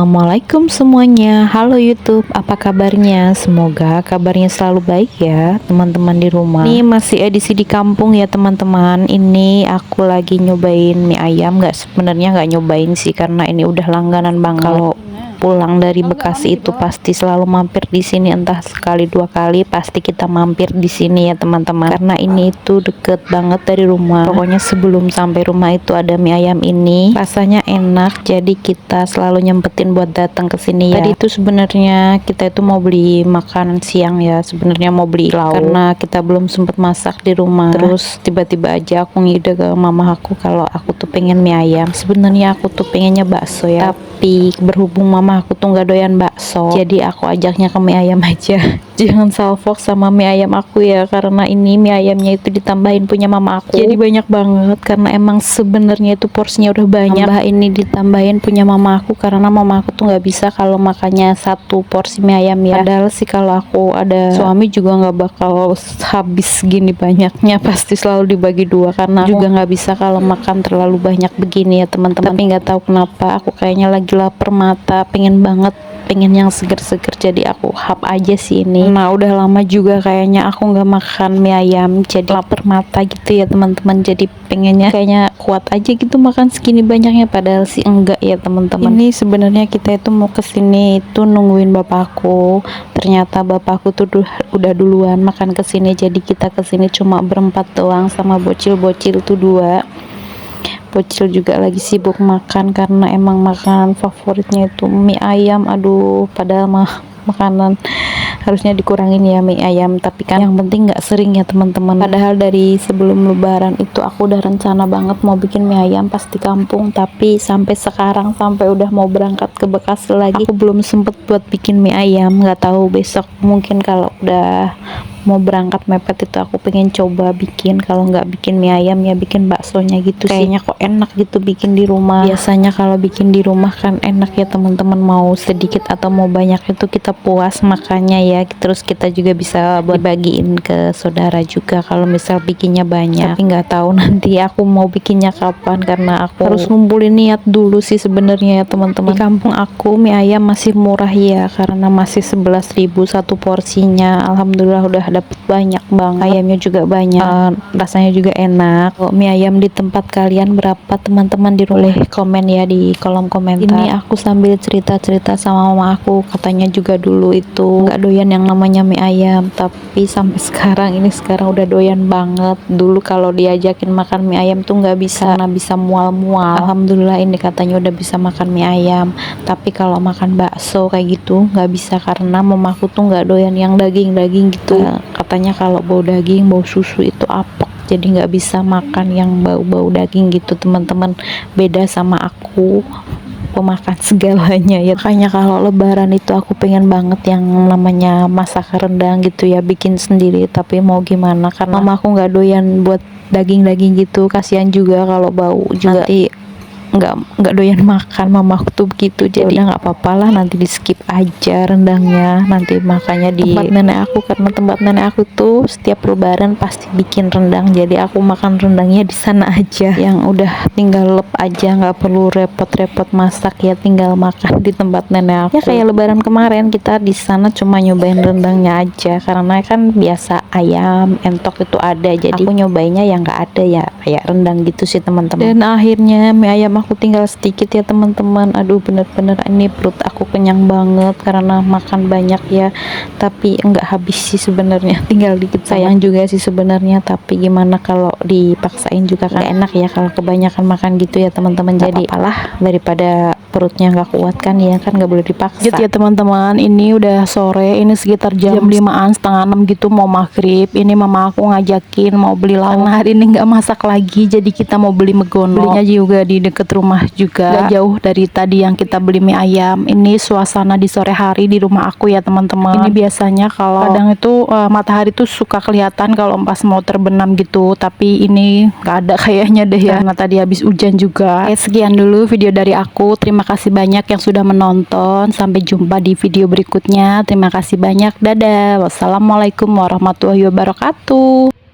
Assalamualaikum semuanya. Halo YouTube, apa kabarnya? Semoga kabarnya selalu baik ya teman-teman di rumah. Ini masih edisi di kampung ya teman-teman. Ini aku lagi nyobain mie ayam. Sebenarnya nggak nyobain sih, karena ini udah langganan banget. Kalau pulang dari Bekasi itu pasti selalu mampir di sini, entah sekali dua kali pasti kita mampir di sini ya teman-teman, karena ini itu deket banget dari rumah. Pokoknya sebelum sampai rumah itu ada mie ayam ini, rasanya enak, jadi kita selalu nyempetin buat datang ke sini ya. Tadi itu sebenarnya kita itu mau beli makanan siang ya, sebenarnya mau beli lauk karena kita belum sempet masak di rumah. Terus tiba-tiba aja aku ngide ke mama aku kalau aku tuh pengen mie ayam. Sebenarnya aku tuh pengennya bakso ya, tapi berhubung mama aku tuh nggak doyan bakso, jadi aku ajaknya ke mie ayam aja. Jangan salfok sama mie ayam aku ya, karena ini mie ayamnya itu ditambahin punya mama aku, jadi banyak banget, karena emang sebenarnya itu porsinya udah banyak. Tambah ini ditambahin punya mama aku, karena mama aku tuh nggak bisa kalau makannya satu porsi mie ayam ya. Padahal sih kalau aku ada suami juga nggak bakal habis gini banyaknya, pasti selalu dibagi dua, karena aku juga nggak bisa kalau makan terlalu banyak begini ya teman-teman. Tapi nggak tahu kenapa aku kayaknya lagi lapar mata, pengen banget, pengen yang seger-seger, jadi aku hap aja sih ini. Nah udah lama juga kayaknya aku nggak makan mie ayam, jadi lapar mata gitu ya teman-teman, jadi pengennya kayaknya kuat aja gitu makan segini banyaknya, padahal sih enggak ya teman-teman. Ini sebenarnya kita itu mau kesini itu nungguin bapakku, ternyata bapakku tuh udah duluan makan kesini, jadi kita kesini cuma berempat doang sama bocil-bocil tuh dua. Bocil juga lagi sibuk makan karena emang makanan favoritnya itu mie ayam. Aduh, padahal mah makanan harusnya dikurangin ya mie ayam, tapi kan yang penting nggak sering ya teman-teman. Padahal dari sebelum lebaran itu aku udah rencana banget mau bikin mie ayam pas di kampung, tapi sampai sekarang, sampai udah mau berangkat ke Bekasi lagi, aku belum sempet buat bikin mie ayam. Nggak tahu besok mungkin kalau udah mau berangkat mepet itu aku pengen coba bikin. Kalau nggak bikin mie ayam ya bikin baksonya gitu, kayaknya kok enak gitu bikin di rumah. Biasanya kalau bikin di rumah kan enak ya teman-teman, mau sedikit atau mau banyak itu kita puas makannya ya. Terus kita juga bisa buat bagiin ke saudara juga kalau misal bikinnya banyak. Tapi nggak tahu nanti aku mau bikinnya kapan, karena aku harus ngumpulin niat dulu sih sebenarnya ya teman-teman. Di kampung aku mie ayam masih murah ya, karena masih 11.000 satu porsinya. Alhamdulillah udah dapet banyak banget, ayamnya juga banyak, rasanya juga enak. Mie ayam di tempat kalian berapa teman-teman? Boleh komen ya di kolom komentar. Ini aku sambil cerita-cerita sama mama aku, katanya juga dulu itu nggak doyan yang namanya mie ayam, tapi sampai sekarang udah doyan banget. Dulu kalau diajakin makan mie ayam tuh nggak bisa, karena bisa mual-mual. Alhamdulillah ini katanya udah bisa makan mie ayam, tapi kalau makan bakso kayak gitu nggak bisa, karena mamaku tuh nggak doyan yang daging-daging gitu. Katanya kalau bau daging, bau susu itu apek, jadi nggak bisa makan yang bau-bau daging gitu teman-teman. Beda sama aku, pemakan segalanya ya. Makanya kalau lebaran itu aku pengen banget yang namanya masak rendang gitu ya, bikin sendiri. Tapi mau gimana, karena mama aku nggak doyan buat daging-daging gitu, kasihan juga kalau bau juga, nanti nggak doyan makan mamaku tuh begitu. Jadi udah nggak apa-apa lah, nanti di skip aja rendangnya, nanti makanya di tempat nenek aku, karena tempat nenek aku tuh setiap lebaran pasti bikin rendang, jadi aku makan rendangnya di sana aja, yang udah tinggal lep aja, nggak perlu repot-repot masak ya, tinggal makan di tempat nenek aku ya. Kayak lebaran kemarin kita di sana cuma nyobain rendangnya aja, karena kan biasa ayam entok itu ada, jadi aku nyobainnya yang nggak ada ya, kayak rendang gitu sih teman-teman. Dan akhirnya mie ayam aku tinggal sedikit ya teman-teman. Aduh bener-bener ini perut aku kenyang banget karena makan banyak ya, tapi enggak habis sih sebenarnya, tinggal dikit. Sayang juga sih sebenarnya, tapi gimana kalau dipaksain juga kan enak ya kalau kebanyakan makan gitu ya teman-teman. Jadi apalah, daripada perutnya nggak kuat kan ya, kan nggak boleh dipaksa gitu ya teman-teman. Ini udah sore, ini sekitar jam 5-an, setengah 6 gitu, mau maghrib. Ini mama aku ngajakin mau beli lauk, karena hari ini nggak masak lagi, jadi kita mau beli megono. Belinya juga di deket rumah juga, gak jauh dari tadi yang kita beli mie ayam. Ini suasana di sore hari di rumah aku ya teman-teman. Ini biasanya kalau kadang itu matahari tuh suka kelihatan kalau pas mau terbenam gitu, tapi ini nggak ada kayaknya deh ya, karena tadi habis hujan juga. Sekian dulu video dari aku, terima kasih banyak yang sudah menonton. Sampai jumpa di video berikutnya. Terima kasih banyak, dadah, wassalamualaikum warahmatullahi wabarakatuh.